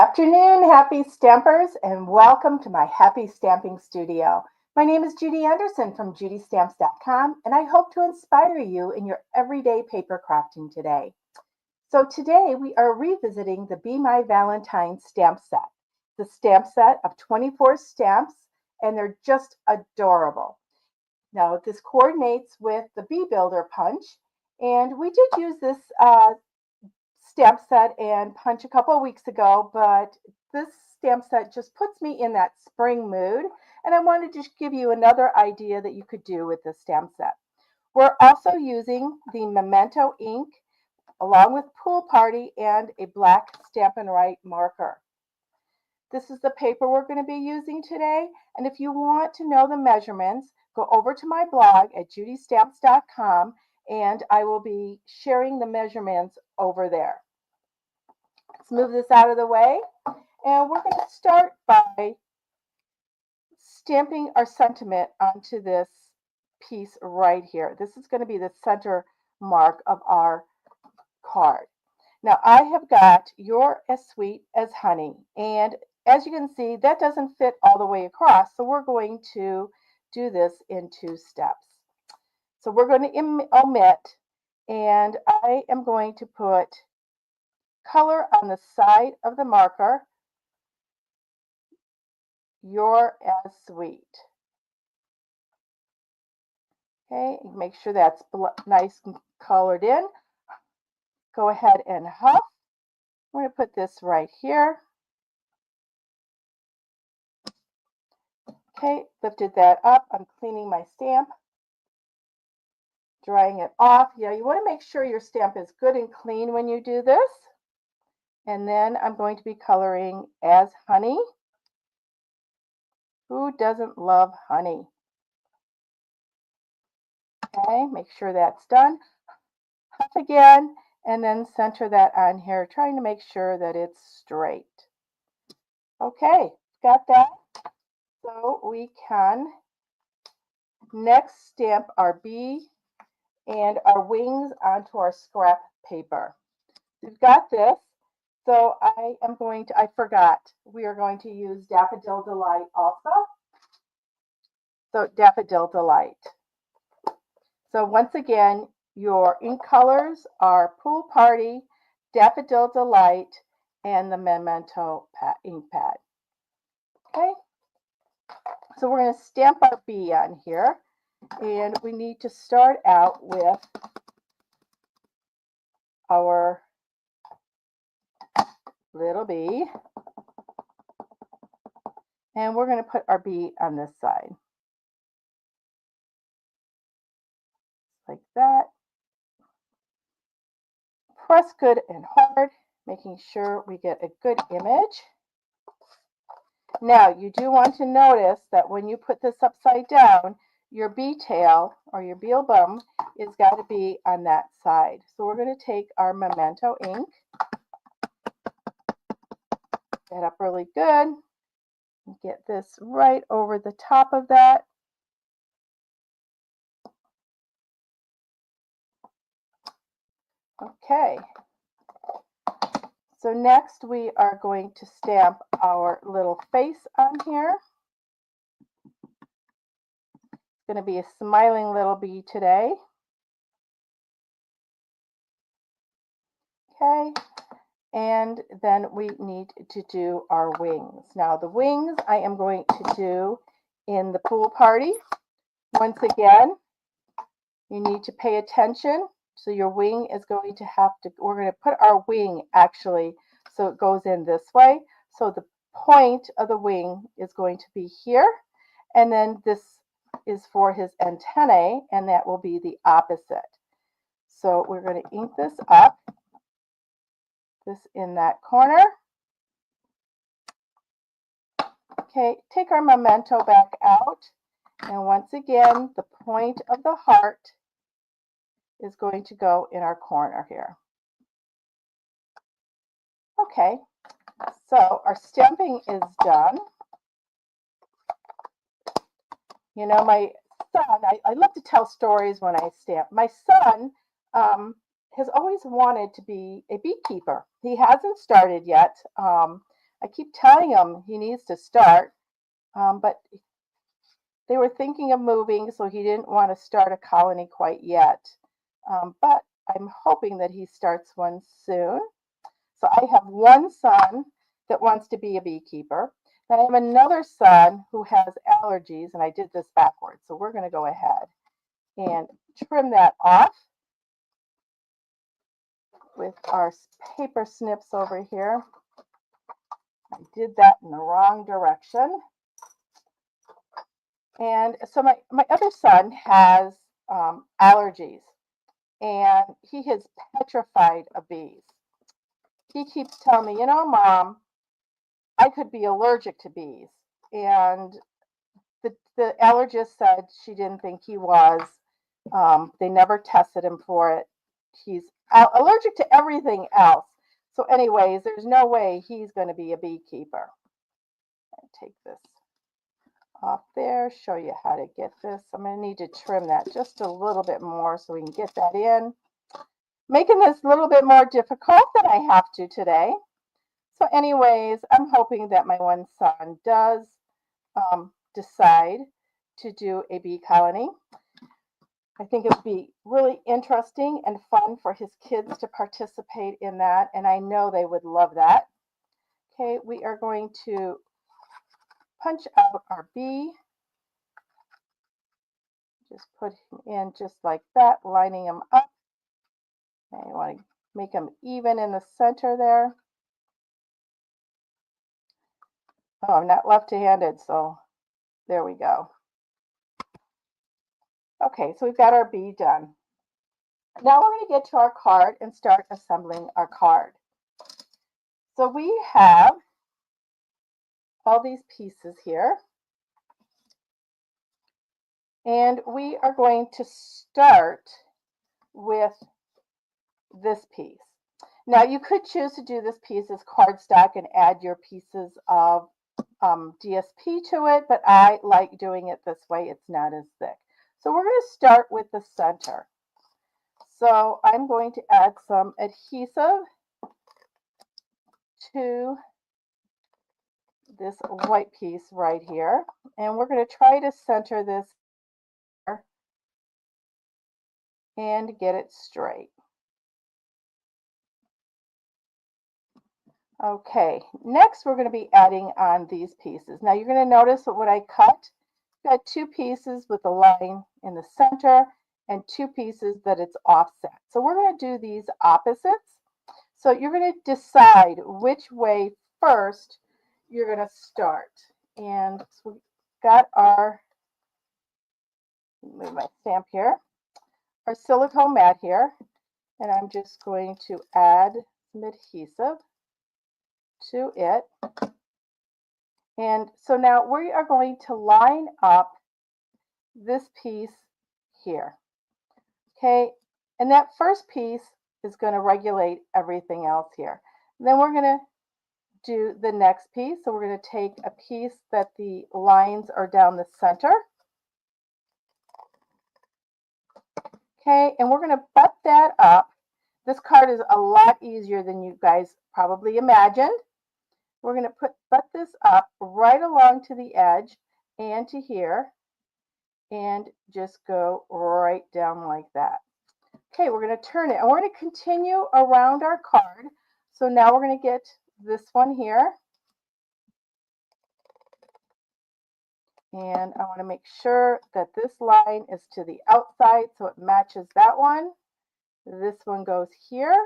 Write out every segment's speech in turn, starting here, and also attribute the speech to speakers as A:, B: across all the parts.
A: afternoon, happy stampers, and welcome to my happy stamping studio. My name is Judy Anderson from judystamps.com, and I hope to inspire you in your everyday paper crafting today. So today we are revisiting the Bee My Valentine stamp set. The stamp set of 24 stamps, and they're just adorable. Now this coordinates with the Bee Builder punch, and we did use this stamp set and punch a couple of weeks ago, but this stamp set just puts me in that spring mood, and I wanted to give you another idea that you could do with this stamp set. We're also using the Memento ink along with Pool Party and a black Stampin' Write marker. This is the paper we're going to be using today, and if you want to know the measurements, go over to my blog at judystamps.com and I will be sharing the measurements over there. Let's move this out of the way, and we're going to start by stamping our sentiment onto this piece right here. This is going to be the center mark of our card. Now I have got "You're as sweet as honey," and as you can see, that doesn't fit all the way across, so we're going to do this in 2 steps. So we're going to omit, and I am going to put color on the side of the marker. "You're as sweet." Okay, make sure that's nice and colored in. Go ahead and huff. I'm going to put this right here. Okay, lifted that up. I'm cleaning my stamp, drying it off. You want to make sure your stamp is good and clean when you do this. And then I'm going to be coloring "as honey." Who doesn't love honey? Okay, make sure that's done. Huff again, and then center that on here, trying to make sure that it's straight. Okay, got that? So we can next stamp our bee and our wings onto our scrap paper. We've got this. So I forgot, we are going to use Daffodil Delight also. So Daffodil Delight. So once again, your ink colors are Pool Party, Daffodil Delight, and the Memento ink pad. Okay, so we're going to stamp our bee on here, and we need to start out with our little bee, and we're going to put our bee on this side like that. Press good and hard, making sure we get a good image. Now you do want to notice that when you put this upside down, your bee tail or your bee bum is got to be on that side. So we're going to take our Memento ink, get up really good, and get this right over the top of that. Okay, so next we are going to stamp our little face on here. It's going to be a smiling little bee today. Okay, and then we need to do our wings. Now the wings I am going to do in the Pool Party. Once again, you need to pay attention. So your wing is going to we're going to put our wing actually so it goes in this way. So the point of the wing is going to be here, and then this is for his antennae, and that will be the opposite. So we're going to ink this up, this in that corner. Okay, take our Memento back out, and once again, the point of the heart is going to go in our corner here. Okay, so our stamping is done. You know, my son, I love to tell stories when I stamp. My son has always wanted to be a beekeeper. He hasn't started yet, I keep telling him he needs to start, but they were thinking of moving, so he didn't want to start a colony quite yet. But I'm hoping that he starts one soon. So I have one son that wants to be a beekeeper. Then I have another son who has allergies, and I did this backwards. So we're going to go ahead and trim that off with our paper snips over here. I did that in the wrong direction. And so my other son has allergies, and he is petrified of bees. He keeps telling me, you know, Mom, I could be allergic to bees. And the allergist said she didn't think he was. They never tested him for it. He's allergic to everything else. So anyways, there's no way he's going to be a beekeeper. And take this off there, show you how to get this. I'm going to need to trim that just a little bit more so we can get that in. Making this a little bit more difficult than I have to today. So anyways, I'm hoping that my one son does decide to do a bee colony. I think it would be really interesting and fun for his kids to participate in that, and I know they would love that. Okay, we are going to punch out our bee. Just put him in just like that, lining him up. And you want to make him even in the center there. Oh, I'm not left-handed, so there we go. Okay, so we've got our bee done. Now we're going to get to our card and start assembling our card. So we have all these pieces here. And we are going to start with this piece. Now you could choose to do this piece as cardstock and add your pieces of DSP to it, but I like doing it this way. It's not as thick. So we're going to start with the center. So I'm going to add some adhesive to this white piece right here. And we're going to try to center this and get it straight. Okay, next we're going to be adding on these pieces. Now you're going to notice that what I cut, got two pieces with a line in the center and two pieces that it's offset. So we're going to do these opposites. So you're going to decide which way first you're going to start. And so we've got our, move my stamp here, our silicone mat here. And I'm just going to add some adhesive to it. And so now we are going to line up this piece here. Okay, and that first piece is going to regulate everything else here. And then we're going to do the next piece. So we're going to take a piece that the lines are down the center. Okay, and we're going to butt that up. This card is a lot easier than you guys probably imagined. We're going to butt this up right along to the edge and to here and just go right down like that. Okay, we're going to turn it and we're going to continue around our card. So now we're going to get this one here. And I want to make sure that this line is to the outside so it matches that one. This one goes here.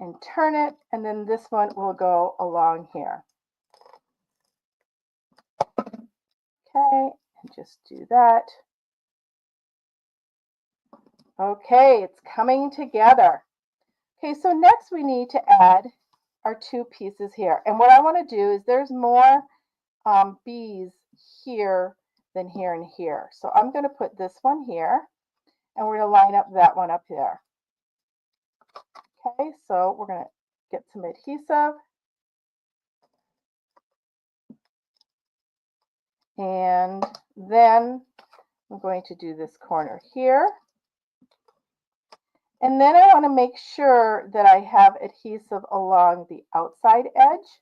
A: And turn it, and then this one will go along here. Okay, and just do that. Okay, it's coming together. Okay, so next we need to add our two pieces here. And what I want to do is there's more bees here than here and here. So I'm going to put this one here, and we're going to line up that one up there. Okay, so we're going to get some adhesive. And then I'm going to do this corner here. And then I want to make sure that I have adhesive along the outside edge.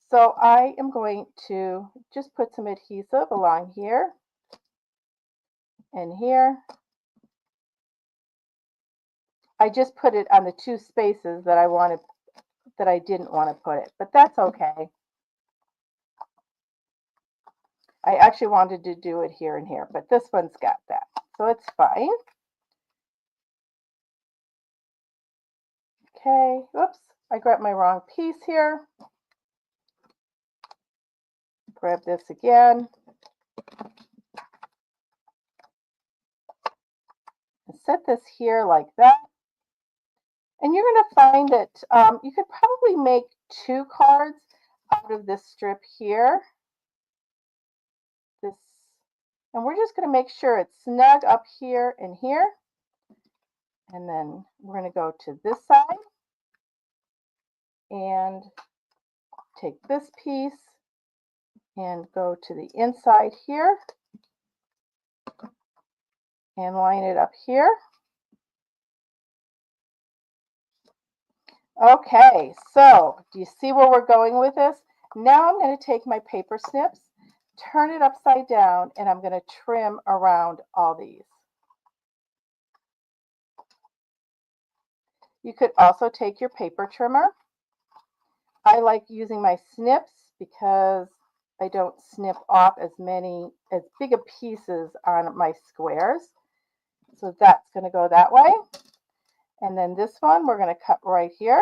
A: So I am going to just put some adhesive along here and here. I just put it on the two spaces that I didn't want to put it, but that's okay. I actually wanted to do it here and here, but this one's got that, so it's fine. Okay, oops, I grabbed my wrong piece here. Grab this again. And set this here like that. And you're going to find that you could probably make 2 cards out of this strip here. And we're just going to make sure it's snug up here and here. And then we're going to go to this side and take this piece and go to the inside here and line it up here. Okay, so do you see where we're going with this? Now I'm going to take my paper snips, turn it upside down, and I'm going to trim around all these. You could also take your paper trimmer. I like using my snips because I don't snip off as big a pieces on my squares. So that's going to go that way. And then this one we're going to cut right here.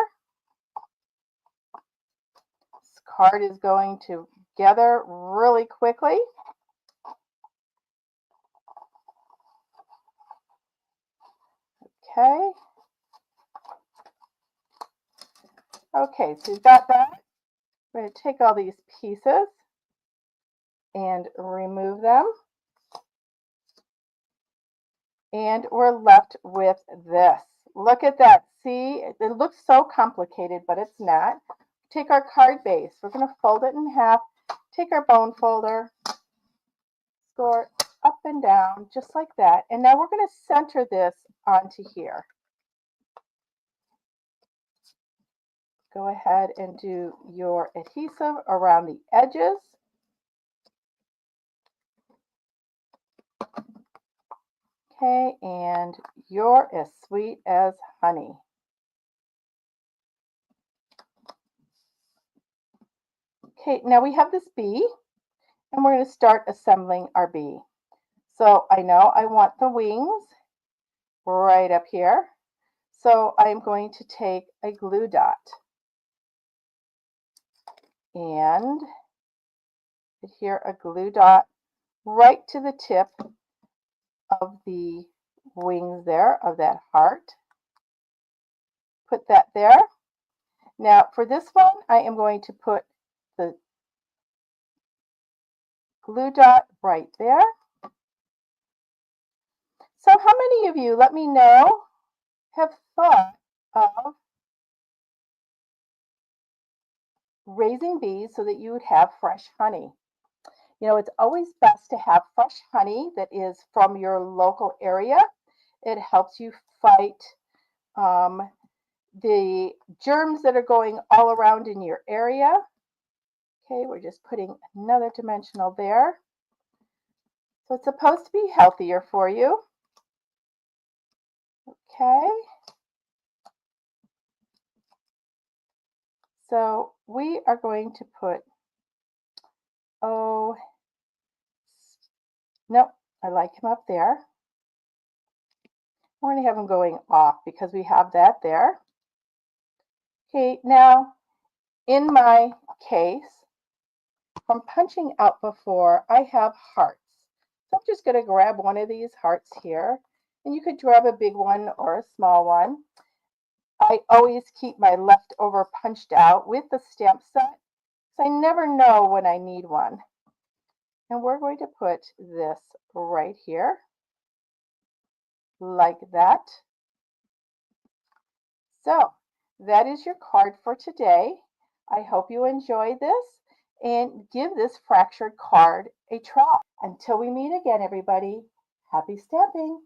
A: This card is going together really quickly. Okay. Okay, so we've got that. We're going to take all these pieces and remove them. And we're left with this. Look at that. See, it looks so complicated, but it's not. Take our card base. We're going to fold it in half. Take our bone folder, score up and down, just like that. And now we're going to center this onto here. Go ahead and do your adhesive around the edges. Okay, and you're as sweet as honey. Okay, now we have this bee, and we're going to start assembling our bee. So I know I want the wings right up here. So I'm going to take a glue dot and adhere a glue dot right to the tip of the wings there, of that heart. Put that there. Now for this one, I am going to put the glue dot right there. So how many of you, let me know, have thought of raising bees so that you would have fresh honey? You know, it's always best to have fresh honey that is from your local area. It helps you fight the germs that are going all around in your area. Okay, we're just putting another dimensional there. So it's supposed to be healthier for you. Okay. So we are going to put, oh, nope, I like him up there. We're going to have him going off because we have that there. Okay, now in my case, from punching out before, I have hearts. So I'm just going to grab one of these hearts here, and you could grab a big one or a small one. I always keep my leftover punched out with the stamp set, so I never know when I need one. And we're going to put this right here, like that. So that is your card for today. I hope you enjoyed this and give this fractured card a try. Until we meet again, everybody, happy stamping!